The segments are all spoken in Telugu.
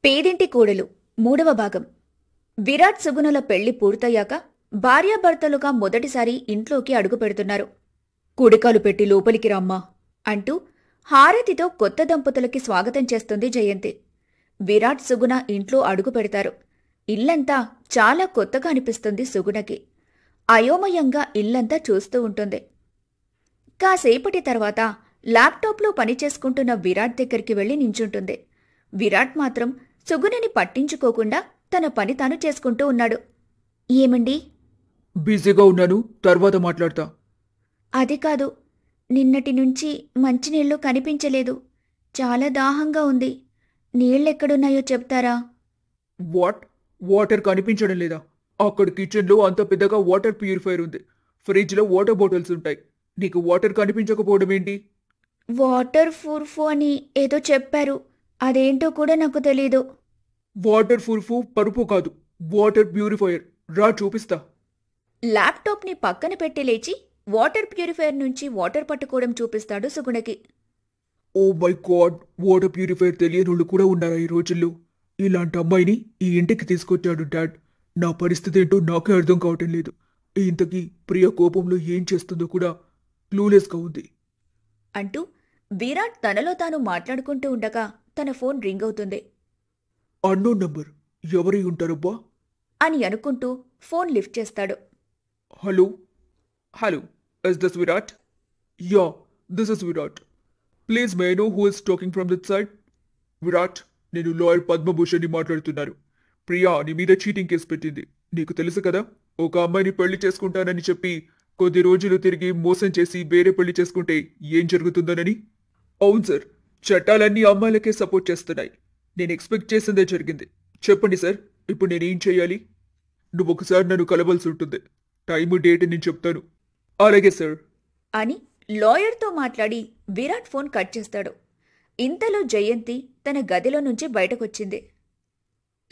పేదింటి కోడలు 3వ భాగం. విరాట్ సుగుణల పెళ్లి పూర్తయ్యాక భార్యాభర్తలుగా మొదటిసారి ఇంట్లోకి అడుగుపెడుతున్నారు. కుడికాలు పెట్టి లోపలికి రమ్మా అంటూ హారతితో కొత్త దంపతులకి స్వాగతం చేస్తుంది జయంతి. విరాట్ సుగుణ ఇంట్లో అడుగు పెడతారు. ఇల్లంతా చాలా కొత్తగా అనిపిస్తుంది సుగుణకి. అయోమయంగా ఇల్లంతా చూస్తూ ఉంటుంది. కాసేపటి తర్వాత ల్యాప్టాప్లో పనిచేసుకుంటున్న విరాట్ దగ్గరికి వెళ్లి నించుంటుంది. విరాట్ మాత్రం సుగుణని పట్టించుకోకుండా తన పని తాను చేసుకుంటూ ఉన్నాడు. ఏమండి? బిజీగా ఉన్నాను, తర్వాత మాట్లాడతా. అది కాదు, నిన్నటి నుంచి మంచినీళ్లు కనిపించలేదు. చాలా దాహంగా ఉంది. నీళ్ళెక్కడున్నాయో చెప్తారా? వాటర్ కనిపించడం లేదా? అక్కడ కిచెన్లో అంత పెద్దగా వాటర్ ప్యూరిఫైయర్ ఉంది. ఫ్రిడ్జ్లో వాటర్ బాటిల్స్ ఉంటాయి. నీకు వాటర్ కనిపించకపోవడం ఏంటి? వాటర్ ఫూర్ఫు అని ఏదో చెప్పారు. అదేంటో కూడా నాకు తెలీదు. వాటర్ ఫుర్ఫు పరుపు కాదు, వాటర్ ప్యూరిఫైయర్. రా చూపిస్తా. ల్యాప్టాప్ని పక్కన పెట్టి లేచి వాటర్ ప్యూరిఫైయర్ నుంచి వాటర్ పట్టుకోవడం చూపిస్తాడు సుగుణకి. Oh my god, water purifier తెలియనోళ్ళు కూడా ఉన్నారా ఈ రోజుల్లో? ఇలాంటి అమ్మాయిని ఈ ఇంటికి తీసుకొచ్చాడు డాడ్. నా పరిస్థితి ఏంటో నాకే అర్థం కావటం లేదు. ఇంతకీ ప్రియ కోపంలో ఏం చేస్తుందో కూడా క్లూలెస్గా ఉంది అంటూ విరాట్ తనలో తాను మాట్లాడుకుంటూ ఉండగా తన ఫోన్ రింగ్ అవుతుంది. అన్నోన్ నంబర్, ఎవరై ఉంటారబ్బా అని అనుకుంటూ ఫోన్ లిఫ్ట్ చేస్తాడు. Hello hello, is this Virat? Yeah, this is Virat. Please may I know who is talking from this side? Virat, నేను లాయర్ పద్మభూషణ్ని మాట్లాడుతున్నాను. ప్రియా నీ మీద చీటింగ్ కేసు పెట్టింది. నీకు తెలుసు కదా, ఒక అమ్మాయిని పెళ్లి చేసుకుంటానని చెప్పి కొద్ది రోజులు తిరిగి మోసం చేసి వేరే పెళ్లి చేసుకుంటే ఏం జరుగుతుందోనని. అవును సార్, చట్టాలన్నీ అమ్మాయిలకే సపోర్ట్ చేస్తున్నాయి. నేను ఎక్స్పెక్ట్ చేసిందే జరిగింది. చెప్పండి సార్, ఇప్పుడు నేనేం చేయాలి? నువ్వు ఒకసారి నన్ను కలవాల్సి ఉంటుంది. టైము డేట్ నేను చెప్తాను. అలాగే సార్ అని లాయర్తో మాట్లాడి విరాట్ ఫోన్ కట్ చేస్తాడు. ఇంతలో జయంతి తన గదిలో నుంచి బయటకొచ్చింది.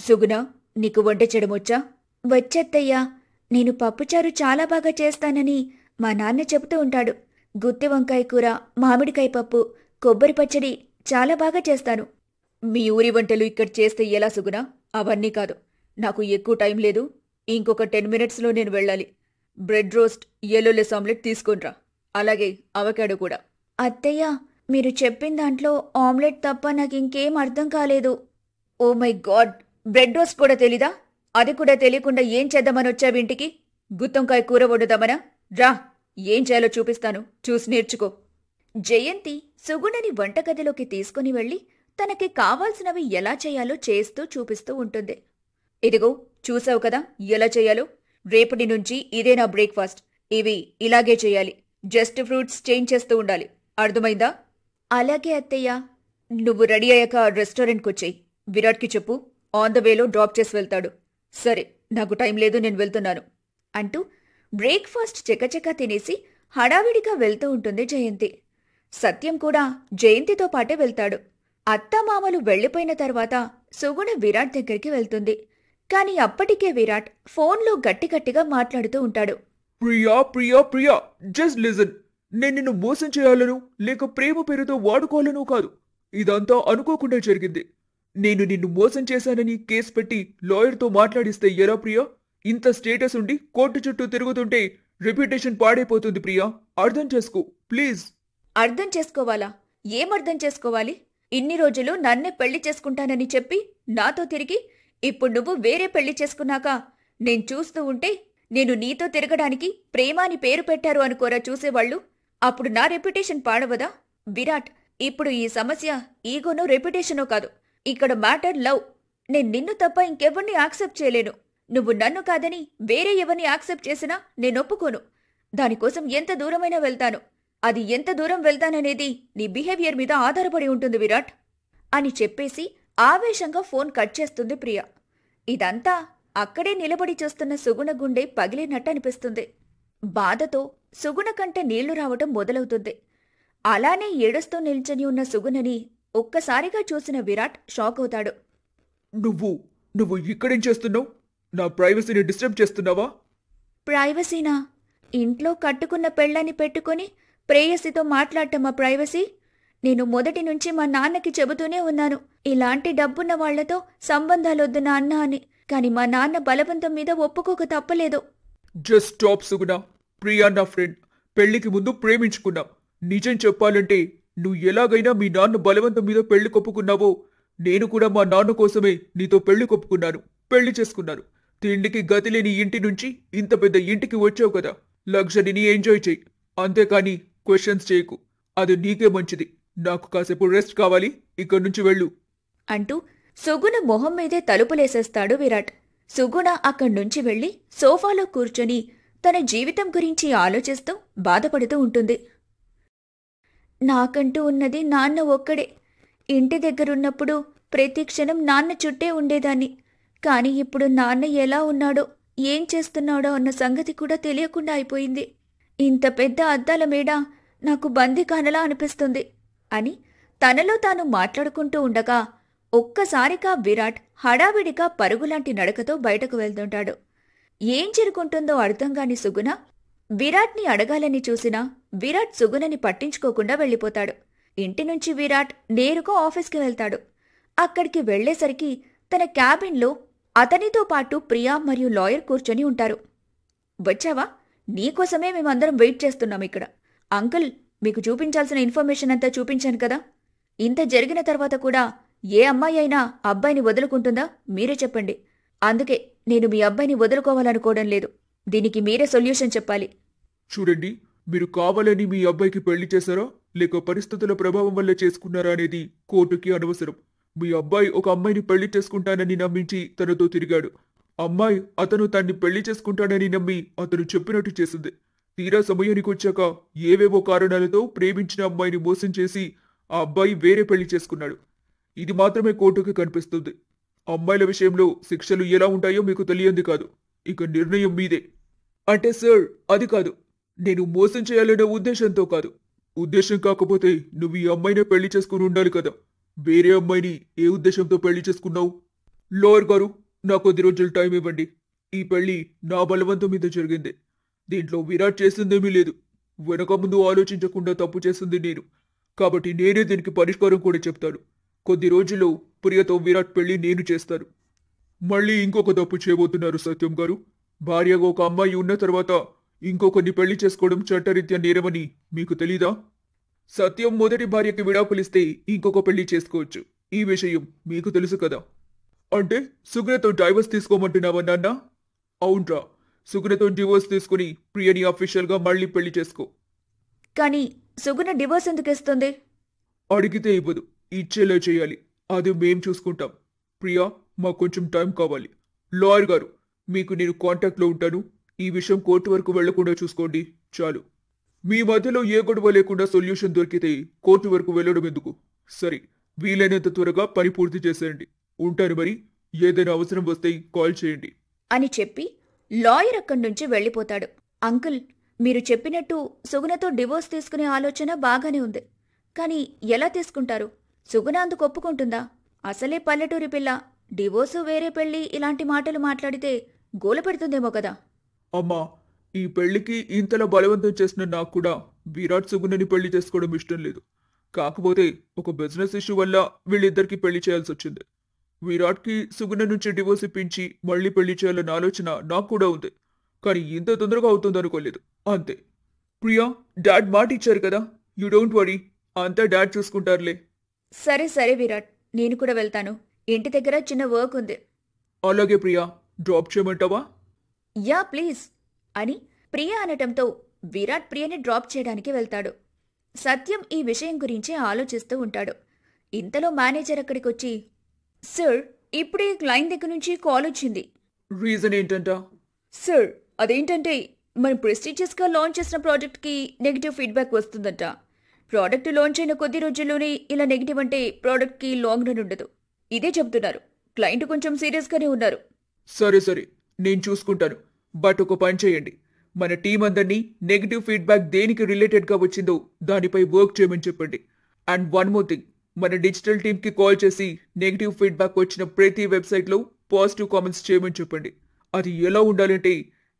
సుగుణ, నీకు వంట చేయడమొచ్చా? వచ్చేత్తయ్యా. నేను పప్పుచారు చాలా బాగా చేస్తానని మా నాన్న చెబుతూ ఉంటాడు. గుత్తి వంకాయ కూర, మామిడికాయ పప్పు, కొబ్బరి పచ్చడి చాలా బాగా చేస్తాను. మీ ఊరి వంటలు ఇక్కడ చేస్తే ఎలా సుగుణ? అవన్నీ కాదు, నాకు ఎక్కువ టైం లేదు. ఇంకొక 10 మినిట్స్లో నేను వెళ్ళాలి. బ్రెడ్ రోస్ట్, ఎల్లోలెస్ ఆమ్లెట్ తీసుకొనిరా. అలాగే అవకాడో కూడా. అత్తయ్య, మీరు చెప్పిన దాంట్లో ఆమ్లెట్ తప్ప నాకు ఇంకేం అర్థం కాలేదు. Oh my God, bread roast కూడా తెలీదా? అది కూడా తెలియకుండా ఏం చేద్దామని వచ్చావింటికి? గుత్తొంకాయ కూర వండుదామనా? రా, ఏం చేయాలో చూపిస్తాను, చూసి నేర్చుకో. జయంతి సుగుణని వంటగదిలోకి తీసుకుని వెళ్లి తనకి కావాల్సినవి ఎలా చేయాలో చేస్తూ చూపిస్తూ ఉంటుంది. ఇదిగో చూసావు కదా ఎలా చేయాలో? రేపటి నుంచి ఇదే నా బ్రేక్ఫాస్ట్. ఇవి ఇలాగే చేయాలి. జస్ట్ ఫ్రూట్స్ చేంజ్ చేస్తూ ఉండాలి. అర్థమైందా? అలాగే అత్తయ్య. నువ్వు రెడీ అయ్యాక రెస్టారెంట్కొచ్చేయి. విరాట్కి చెప్పు, ఆన్ ద వేలో డ్రాప్ చేసి వెళ్తాడు. సరే, నాకు టైం లేదు, నేను వెళ్తున్నాను అంటూ బ్రేక్ఫాస్ట్ చకచకా తినేసి హడావిడిగా వెళ్తూ ఉంటుంది జయంతి. సత్యం కూడా జయంతితో పాటే వెళ్తాడు. అత్తామామలు వెళ్లిపోయిన తర్వాత సుగుణ విరాట్ దగ్గరికి వెళ్తుంది. కాని అప్పటికే విరాట్ ఫోన్లో గట్టిగట్టిగా మాట్లాడుతూ ఉంటాడు. Priya Priya Priya, just listen. నేను నిన్ను మోసం చేయాలను లేక ప్రేమ పేరుతో వాడుకోవాలనో కాదు. ఇదంతా అనుకోకుండా జరిగింది. నేను నిన్ను మోసం చేశానని కేసు పెట్టి లాయర్తో మాట్లాడిస్తే ఎలా ప్రియా? ఇంత స్టేటస్ ఉండి కోర్టు చుట్టూ తిరుగుతుంటే రెప్యుటేషన్ పాడైపోతుంది ప్రియా. అర్థం చేసుకో ప్లీజ్. అర్థం చేసుకోవాలా? ఏమర్థం చేసుకోవాలి? ఇన్ని రోజులు నన్నే పెళ్లి చేసుకుంటానని చెప్పి నాతో తిరిగి ఇప్పుడు నువ్వు వేరే పెళ్లి చేసుకున్నాక నేను చూస్తూ ఉంటే నేను నీతో తిరగడానికి ప్రేమ అని పేరు పెట్టారు అనుకోరా చూసేవాళ్లు? అప్పుడు నా రెప్యుటేషన్ పాడవదా? విరాట్, ఇప్పుడు ఈ సమస్య ఈగోనో రెప్యుటేషనో కాదు. ఇక్కడ మ్యాటర్ లవ్. నేను నిన్ను తప్ప ఇంకెవరిని యాక్సెప్ట్ చేయలేను. నువ్వు నన్ను కాదని వేరే ఎవరిని యాక్సెప్ట్ చేసినా నేనొప్పుకోను. దానికోసం ఎంత దూరమైనా వెళ్తాను. అది ఎంత దూరం వెళ్తాననేది నీ బిహేవియర్ మీద ఆధారపడి ఉంటుంది విరాట్ అని చెప్పేసి ఆవేశంగా ఫోన్ కట్ చేస్తుంది ప్రియ. ఇదంతా అక్కడే నిలబడి చూస్తున్న సుగుణ గుండె పగిలినట్టు అనిపిస్తుంది. బాధతో సుగుణ కంట నీళ్లు రావటం మొదలవుతుంది. అలానే ఏడుస్తూ నిల్చని ఉన్న సుగుణని ఒక్కసారిగా చూసిన విరాట్ షాక్ అవుతాడు. నువ్వు ఇక్కడేం చేస్తున్నావు? నా ప్రైవసీని డిస్టర్బ్ చేస్తున్నావా? ప్రైవసీనా? ఇంట్లో కట్టుకున్న పెళ్ళని పెట్టుకుని ప్రేయసితో మాట్లాడటమా ప్రైవసీ? నేను మొదటి నుంచి మా నాన్నకి చెబుతూనే ఉన్నాను, ఇలాంటి డబ్బున్న వాళ్లతో సంబంధాలొద్దు నాన్న అని. కాని మా నాన్న బలవంతం మీద ఒప్పుకోక తప్పలేదు. జస్ట్ స్టాప్ సుగుణ. ప్రియా నా ఫ్రెండ్. పెళ్లికి ముందు ప్రేమించుకున్నాం. నిజం చెప్పాలంటే నువ్వు ఎలాగైనా మీ నాన్న బలవంతం మీద పెళ్లి కొప్పుకున్నావో, నేను కూడా మా నాన్న కోసమే నీతో పెళ్లి కొప్పుకున్నాను, పెళ్లి చేసుకున్నాను. తిండికి గతి లేని ఇంటి నుంచి ఇంత పెద్ద ఇంటికి వచ్చావు కదా, లగ్జరీని ఎంజాయ్ చెయ్యి. అంతేకాని క్వశ్చన్స్ చేయకు. అది నీకే మంచిది. నాకు కాసేపు రెస్ట్ కావాలి, ఇక్కడి నుంచి వెళ్ళు అంటూ సుగుణ మొహం మీదే తలుపులేసేస్తాడు విరాట్. సుగుణ అక్కడ్నుంచి వెళ్లి సోఫాలో కూర్చొని తన జీవితం గురించి ఆలోచిస్తూ బాధపడుతూ ఉంటుంది. నాకంటూ ఉన్నది నాన్న ఒక్కడే. ఇంటి దగ్గరున్నప్పుడు ప్రతి క్షణం నాన్న చుట్టే ఉండేదాన్ని. కాని ఇప్పుడు నాన్న ఎలా ఉన్నాడో, ఏం చేస్తున్నాడో అన్న సంగతి కూడా తెలియకుండా అయిపోయింది. ఇంత పెద్ద అద్దాల మేడ నాకు బందీఖానలా అనిపిస్తుంది అని తనలో తాను మాట్లాడుకుంటూ ఉండగా ఒక్కసారిగా విరాట్ హడావిడిగా పరుగులాంటి నడకతో బయటకు వెళ్తుంటాడు. ఏం జరుగుంటుందో అర్థంగాని సుగుణ విరాట్ని అడగాలని చూసినా విరాట్ సుగుణని పట్టించుకోకుండా వెళ్ళిపోతాడు. ఇంటి నుంచి విరాట్ నేరుగా ఆఫీస్కి వెళ్తాడు. అక్కడికి వెళ్లేసరికి తన క్యాబిన్లో అతనితో పాటు ప్రియా మరియు లాయర్ కూర్చొని ఉంటారు. వచ్చావా? నీకోసమే మేమందరం వెయిట్ చేస్తున్నాం ఇక్కడ. అంకుల్, మీకు చూపించాల్సిన ఇన్ఫర్మేషన్ అంతా చూపించాను కదా. ఇంత జరిగిన తర్వాత కూడా ఏ అమ్మాయి అయినా అబ్బాయిని వదులుకుంటుందా? మీరే చెప్పండి. అందుకే నేను మీ అబ్బాయిని వదులుకోవాలనుకోవడం లేదు. దీనికి మీరే సొల్యూషన్ చెప్పాలి. చూడండి, మీరు కావాలని మీ అబ్బాయికి పెళ్లి చేశారా లేక పరిస్థితుల ప్రభావం వల్ల చేసుకున్నారా అనేది కోర్టుకి అనవసరం. మీ అబ్బాయి ఒక అమ్మాయిని పెళ్లి చేసుకుంటానని నమ్మించి తనతో తిరిగాడు. అమ్మాయి అతను తన్ని పెళ్లి చేసుకుంటానని నమ్మి అతను చెప్పినట్టు చేసింది. తీరా సమయానికి వచ్చాక ఏవేవో కారణాలతో ప్రేమించిన అమ్మాయిని మోసం చేసి ఆ అబ్బాయి వేరే పెళ్లి చేసుకున్నాడు. ఇది మాత్రమే కోర్టుకి కనిపిస్తుంది. అమ్మాయిల విషయంలో శిక్షలు ఎలా ఉంటాయో మీకు తెలియంది కాదు. ఇక నిర్ణయం మీదే. అంటే సార్, అది కాదు. నేను మోసం చేయాలనే ఉద్దేశంతో కాదు. ఉద్దేశం కాకపోతే నువ్వు ఈ అమ్మాయినే పెళ్లి చేసుకుని ఉండాలి కదా. వేరే అమ్మాయిని ఏ ఉద్దేశంతో పెళ్లి చేసుకున్నావు? లాయర్ గారు, నాకు 10 రోజులు టైం ఇవ్వండి. ఈ పెళ్లి నా బలవంతం మీద జరిగింది. దీంట్లో విరాట్ చేసిందేమీ లేదు. వెనక ముందు ఆలోచించకుండా తప్పు చేసింది నేను. కాబట్టి నేనే దీనికి పరిష్కారం కూడా చెప్తాను. కొద్ది రోజుల్లో ప్రియతో విరాట్ పెళ్లి నేను చేస్తాను. మళ్ళీ ఇంకొక తప్పు చేయబోతున్నారు సత్యం గారు. భార్యగా ఒక అమ్మాయి ఉన్న తర్వాత ఇంకొకరిని పెళ్లి చేసుకోవడం చట్టరీత్యా నేరమని మీకు తెలీదా? సత్యం మొదటి భార్యకి విడాకులిస్తే ఇంకొక పెళ్లి చేసుకోవచ్చు. ఈ విషయం మీకు తెలుసు కదా. అంటే సుగుణతో డైవర్స్ తీసుకోమంటున్నావా నాన్న? అవునరా, సుగుణతో డివోర్స్ తీసుకుని ప్రియని అఫీషియల్గా మళ్ళీ పెళ్లి చేసుకో. కానీ సుగుణ డివోర్స్ ఎందుకు ఇస్తుంది? అడిగితే ఇవ్వదు, ఇచ్చేలా చేయాలి. అది మేం చూసుకుంటాం. ప్రియా, మాకు కొంచెం టైం కావాలి. లాయర్ గారు, మీకు నేను కాంటాక్ట్లో ఉంటాను. ఈ విషయం కోర్టు వరకు వెళ్లకుండా చూసుకోండి చాలు. మీ మధ్యలో ఏ గొడవ లేకుండా సొల్యూషన్ దొరికితే కోర్టు వరకు వెళ్లడం ఎందుకు? సరే, వీలైనంత త్వరగా పని పూర్తి చేసేయండి. ఉంటాను మరి. ఏదైనా అవసరం వస్తే కాల్ చేయండి అని చెప్పి లాయర్ అక్కడి నుంచి వెళ్ళిపోతాడు. అంకుల్, మీరు చెప్పినట్టు సుగుణతో డివోర్స్ తీసుకునే ఆలోచన బాగానే ఉంది. కానీ ఎలా తీసుకుంటారు? సుగుణ అందుకు ఒప్పుకుంటుందా? అసలే పల్లెటూరి పిల్ల. డివోర్సు, వేరే పెళ్లి ఇలాంటి మాటలు మాట్లాడితే గోల పెడుతుందేమో కదా. అమ్మా, ఈ పెళ్లికి ఇంతలా బలవంతం చేసిన నాకు కూడా విరాట్ సుగుణని పెళ్లి చేసుకోవడం ఇష్టం లేదు. కాకపోతే ఒక బిజినెస్ ఇష్యూ వల్ల వీళ్ళిద్దరికి పెళ్లి చేయాల్సి వచ్చింది. విరాట్కి సుగుణ నుంచి డివోర్స్ ఇప్పించి మళ్ళీ పెళ్లి చేయాలన్న ఆలోచన నాకు కూడా ఉంది. కానీ ఇంత తొందరగా అవుతుందనుకోలేదు. అంతే. ప్రియా, డాడ్ మాట ఇచ్చారు కదా. యూ డోంట్ వరీ, అంతా డాడ్ చూసుకుంటారులే. సరే సరే విరాట్, నేను కూడా వెళ్తాను. ఇంటి దగ్గర చిన్న వర్క్ ఉంది. అలాగే ప్రియా, డ్రాప్ చేయమంటావా? యా ప్లీజ్ అని ప్రియ అనటంతో విరాట్ ప్రియని డ్రాప్ చేయడానికి వెళ్తాడు. సత్యం ఈ విషయం గురించి ఆలోచిస్తూ ఉంటాడు. ఇంతలో మేనేజర్ అక్కడికొచ్చి, సార్, ఇప్పుడే క్లయింట్ దగ్గర నుంచి కాల్ వచ్చింది. రీజన్ ఏంటంట? సార్, అదేంటంటే మనం ప్రెస్టీజియస్గా లాంచ్ చేసిన ప్రాజెక్ట్కి నెగిటివ్ ఫీడ్బ్యాక్ వస్తుందంట. ప్రోడక్ట్ లాంచ్ అయిన కొద్ది రోజుల్లోనే ఇలా నెగిటివ్ అంటే ప్రోడక్ట్కి లాంగ్ రన్ ఉండదు. ఇదే చెప్తున్నారు. క్లయింట్ కొంచెం సీరియస్గానే ఉన్నారు. సరే సరే, నేను చూసుకుంటాను. బట్ ఒక పని చేయండి. మన టీం అందరినీ నెగిటివ్ ఫీడ్బ్యాక్ దేనికి రిలేటెడ్గా వచ్చిందో దానిపై వర్క్ చేయమని చెప్పండి. అండ్ వన్ మోర్ థింగ్, మన డిజిటల్ టీమ్కి కాల్ చేసి నెగిటివ్ ఫీడ్బ్యాక్ వచ్చిన ప్రతి వెబ్సైట్లో పాజిటివ్ కామెంట్స్ చేయమని చెప్పండి. అది ఎలా ఉండాలంటే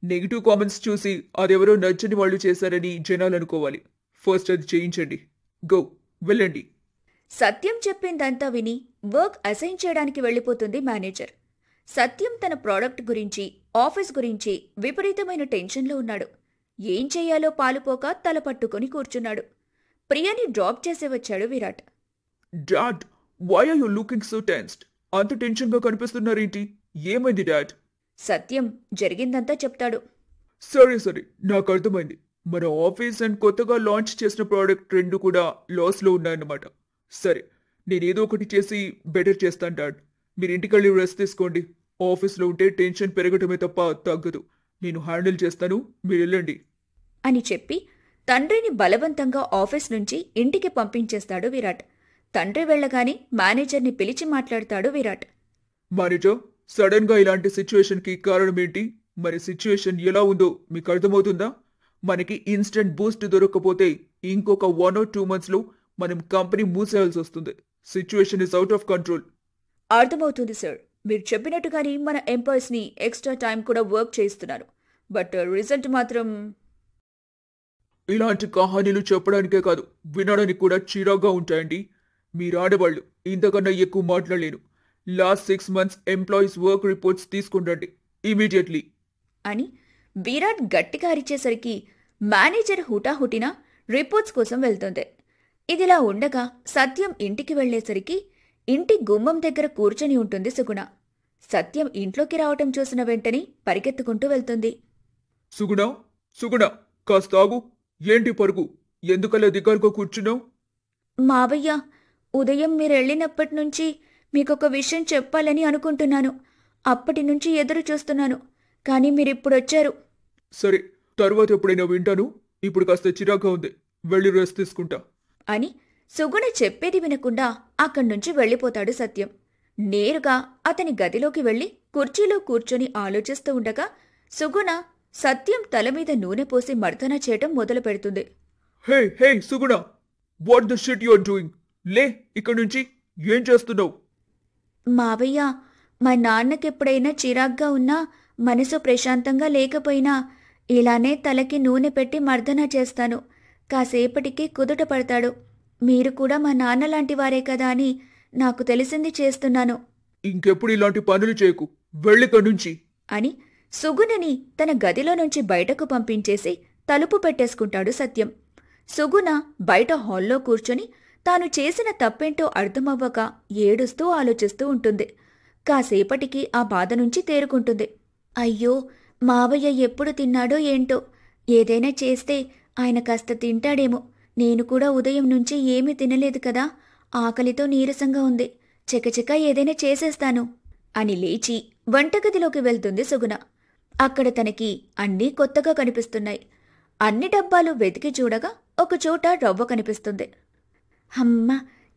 నెగిటివ్ కామెంట్స్ చూసి అదెవరో నచ్చని వాళ్ళు చేశారని జనాలు అనుకోవాలి. ఫస్ట్ అది చేయించండి. గో, వెళ్ళండి. సత్యం చెప్పిందంతా విని వర్క్ అసైన్ చేయడానికి వెళ్ళిపోతుంది మేనేజర్. సత్యం తన ప్రోడక్ట్ గురించి, ఆఫీస్ గురించి విపరీతమైన టెన్షన్లో ఉన్నాడు. ఏం చెయ్యాలో పాలుపోక తల పట్టుకొని కూర్చున్నాడు. ప్రియని డ్రాప్ చేసి వచ్చాడు Virat. Dad, why are you looking so tensed? అంత టెన్షన్గా కనిపిస్తున్నారేంటి? ఏమైంది డాడ్? సత్యం జరిగిందంతా చెప్తాడు. సరే, నాకు అర్థమైంది. మన ఆఫీస్ అండ్ కొత్తగా లాంచ్ చేసిన ప్రోడక్ట్ రెండు కూడా లాస్లో ఉన్నాయన్నమాట. సరే, నేనేదో ఒకటి చేసి బెటర్ చేస్తాను డాడ్. మీరు ఇంటికెళ్ళి రెస్ట్ తీసుకోండి. ఆఫీస్లో ఉంటే టెన్షన్ పెరగటమే తప్ప తగ్గదు. నేను హ్యాండిల్ చేస్తాను, మీరు వెళ్ళండి అని చెప్పి తండ్రిని బలవంతంగా ఆఫీస్ నుంచి ఇంటికి పంపించేస్తాడు విరాట్. తండ్రి వెళ్ళగానే మేనేజర్ని పిలిచి మాట్లాడతాడు విరాట్. మేనేజర్, సడన్ గా ఇలాంటి సిచ్యువేషన్కి కారణం ఏంటి? మరి సిచ్యువేషన్ ఎలా ఉందో మీకు అర్థమవుతుందా? మనకి ఇన్స్టెంట్ బూస్ట్ దొరకకపోతే ఇంకొక 1 or 2 months లో మనం కంపెనీ మూసేయాల్సి వస్తుంది. Situation is out of control. అర్థమవుతుంది సార్. మీరు చెప్పినట్టుగానే మన ఎంప్లాయీస్ని ఎక్స్ట్రా టైం కూడా వర్క్ చేయిస్తున్నారు. బట్ రిజల్ట్ మాత్రం... ఇలాంటి కహానీలు చెప్పడానికే కాదు, వినడానికి కూడా చిరాగ్గా ఉంటాయండి. మీరు ఆడవాళ్ళు, ఇంతకన్నా ఎక్కువ మాట్లాడలేను. Last 6 months employees work reports తీసుకుంటండి ఇమీడియట్లీ అని విరాట్ గట్టిగా అరిచేసరికి మేనేజర్ హుటాహుటిన రిపోర్ట్స్ కోసం వెళ్తుంది. ఇదిలా ఉండగా సత్యం ఇంటికి వెళ్లేసరికి ఇంటి గుమ్మం దగ్గర కూర్చొని ఉంటుంది సుగుణ. సత్యం ఇంట్లోకి రావటం చూసిన వెంటనే పరిగెత్తుకుంటూ వెళ్తుంది. సుగుణ, కాస్త ఆగు. ఏంటి పరుగు? ఎందుకలా దిగాలుగా కూర్చున్నావు? మావయ్య, ఉదయం మీరెళ్ళినప్పటి నుంచి మీకొక విషయం చెప్పాలని అనుకుంటున్నాను. అప్పటి నుంచి ఎదురు చూస్తున్నాను, కానీ మీరిప్పుడొచ్చారు. సరే, తర్వాత ఎప్పుడైనా వింటాను. ఇప్పుడు కాస్త చిరాగ్గా ఉంది, వెళ్ళి రెస్ట్ తీసుకుంటా అని సుగుణ చెప్పేది వినకుండా అక్కడ్నుంచి వెళ్ళిపోతాడు సత్యం. నేరుగా అతని గదిలోకి వెళ్లి కుర్చీలో కూర్చొని ఆలోచిస్తూ ఉండగా సుగుణ సత్యం తల మీద నూనె పోసి మర్దన చేయటం మొదలు పెడుతుంది. Hey Suguna, what the shit you are doing? లే, ఇక్కడి నుంచి. ఏం చేస్తున్నావు? మావయ్య, మా నాన్నకెప్పుడైనా చిరాగ్గా ఉన్నా, మనసు ప్రశాంతంగా లేకపోయినా ఇలానే తలకి నూనె పెట్టి మర్దన చేస్తాను. కాసేపటికి కుదుట పడతాడు. మీరు కూడా మా నాన్నలాంటి వారే కదా అని నాకు తెలిసింది చేస్తున్నాను. ఇంకెప్పుడు ఇలాంటి పనులు చేయకు, వెళ్ళిక్కడి నుంచి అని సుగుణని తన గదిలో నుంచి బయటకు పంపించేసి తలుపు పెట్టేసుకుంటాడు సత్యం. సుగుణ బయట హాల్లో కూర్చొని తాను చేసిన తప్పేంటో అర్థమవ్వక ఏడుస్తూ ఆలోచిస్తూ ఉంటుంది. కాసేపటికి ఆ బాధ నుంచి తేరుకుంటుంది. అయ్యో, మావయ్య ఎప్పుడు తిన్నాడో ఏంటో. ఏదైనా చేస్తే ఆయన కాస్త తింటాడేమో. నేను కూడా ఉదయం నుంచి ఏమీ తినలేదు కదా, ఆకలితో నీరసంగా ఉంది. చకచక ఏదైనా చేసేస్తాను అని లేచి వంటగదిలోకి వెళ్తుంది సుగుణ. అక్కడ తనకి అన్నీ కొత్తగా కనిపిస్తున్నాయి. అన్ని డబ్బాలు వెతికి చూడగా ఒకచోట రవ్వ కనిపిస్తుంది. అమ్మ,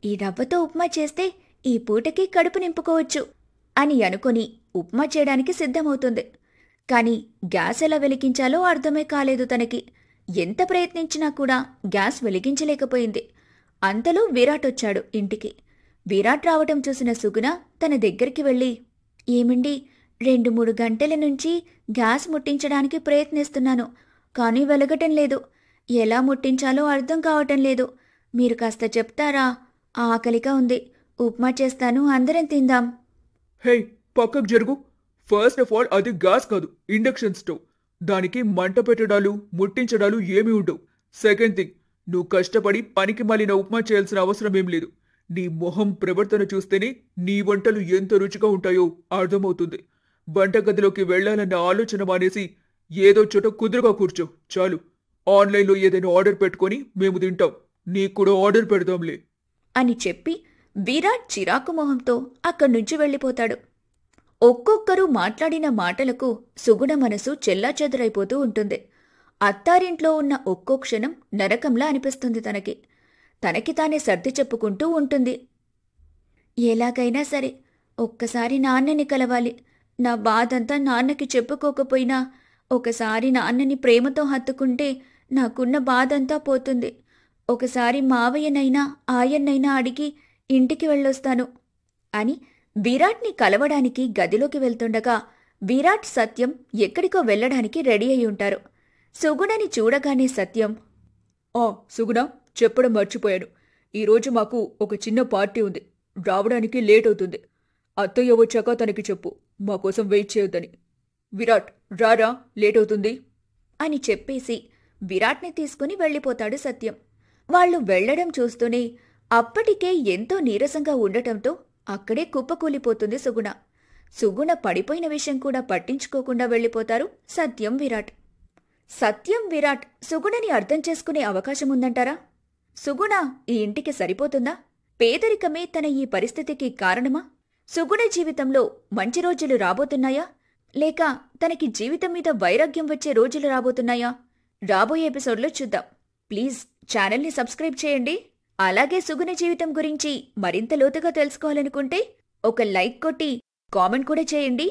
ఈ రవ్వతో ఉప్మా చేస్తే ఈ పూటకి కడుపు నింపుకోవచ్చు అని అనుకుని ఉప్మా చేయడానికి సిద్ధమవుతుంది. కాని గ్యాస్ ఎలా వెలిగించాలో అర్థమే కాలేదు తనకి. ఎంత ప్రయత్నించినా కూడా గ్యాస్ వెలిగించలేకపోయింది. అంతలో విరాట్ వచ్చాడు ఇంటికి. విరాట్ రావటం చూసిన సుగుణ తన దగ్గరికి వెళ్ళి, ఏమండి, 2-3 గంటల నుంచి గ్యాస్ ముట్టించడానికి ప్రయత్నిస్తున్నాను, కానీ వెలగటం లేదు. ఎలా ముట్టించాలో అర్థం కావటం లేదు. మీరు కాస్త చెప్తారా? ఆకలిగా ఉంది. ఉప్మా చేస్తాను, అందరం తిందాం. హే, పక్కకు జరుగు. ఫస్ట్ ఆఫ్ ఆల్, అది గ్యాస్ కాదు, ఇండక్షన్ స్టవ్. దానికి మంట పెట్టడాలు ముట్టించడాలు ఏమీ ఉండవు. సెకండ్ థింగ్, నువ్వు కష్టపడి పనికి మాలిన ఉప్మా చేయాల్సిన అవసరం ఏం లేదు. నీ మొహం ప్రవర్తన చూస్తేనే నీ వంటలు ఎంత రుచిగా ఉంటాయో అర్థమవుతుంది. వంటగదిలోకి వెళ్లాలన్న ఆలోచన మానేసి ఏదో చోట కుదురుగా కూర్చో చాలు. ఆన్లైన్లో ఏదైనా ఆర్డర్ పెట్టుకొని మేము తింటాం. నీకు కూడా ఆర్డర్ పెడదాంలే అని చెప్పి విరాట్ చిరాకు మొహంతో అక్కడ్నుంచి వెళ్ళిపోతాడు. ఒక్కొక్కరు మాట్లాడిన మాటలకు సుగుణ మనసు చెల్లాచెదరైపోతూ ఉంటుంది. అత్తారింట్లో ఉన్న ఒక్కో క్షణం నరకంలా అనిపిస్తుంది తనకి. తనకి తానే సర్ది చెప్పుకుంటూ ఉంటుంది. ఎలాగైనా సరే ఒక్కసారి నాన్నని కలవాలి. నా బాధంతా నాన్నకి చెప్పుకోకపోయినా ఒకసారి నాన్నని ప్రేమతో హత్తుకుంటే నాకున్న బాధంతా పోతుంది. ఒకసారి మావయ్యనైనా ఆయన్నైనా అడిగి ఇంటికి వెళ్ళొస్తాను అని విరాట్ని కలవడానికి గదిలోకి వెళ్తుండగా విరాట్, సత్యం ఎక్కడికో వెళ్లడానికి రెడీ అయి ఉంటారు. సుగుణని చూడగానే సత్యం, సుగుణ, చెప్పడం మర్చిపోయాను. ఈరోజు మాకు ఒక చిన్న పార్టీ ఉంది. రావడానికి లేట్ అవుతుంది. అత్తయ్య వచ్చాక తనకి చెప్పు, మా కోసం వెయిట్ చేయొద్దని. విరాట్, రారా, లేట్ అవుతుంది అని చెప్పేసి విరాట్ని తీసుకుని వెళ్ళిపోతాడు సత్యం. వాళ్ళు వెళ్లడం చూస్తూనే అప్పటికే ఎంతో నీరసంగా ఉండటంతో అక్కడే కుప్పకూలిపోతుంది సుగుణ. సుగుణ పడిపోయిన విషయం కూడా పట్టించుకోకుండా వెళ్ళిపోతారు సత్యం, విరాట్. సత్యం, విరాట్ సుగుణని అర్థం చేసుకునే అవకాశం ఉందంటారా? సుగుణ ఈ ఇంటికి సరిపోతుందా? పేదరికమే తన ఈ పరిస్థితికి కారణమా? సుగుణ జీవితంలో మంచి రోజులు రాబోతున్నాయా, లేక తనకి జీవితం మీద వైరాగ్యం వచ్చే రోజులు రాబోతున్నాయా? రాబోయే ఎపిసోడ్లో చూద్దాం. ప్లీజ్ ఛానల్ని సబ్స్క్రైబ్ చేయండి. అలాగే సుగుణ జీవితం గురించి మరింత లోతుగా తెలుసుకోవాలనుకుంటే ఒక లైక్ కొట్టి కామెంట్ కూడా చేయండి.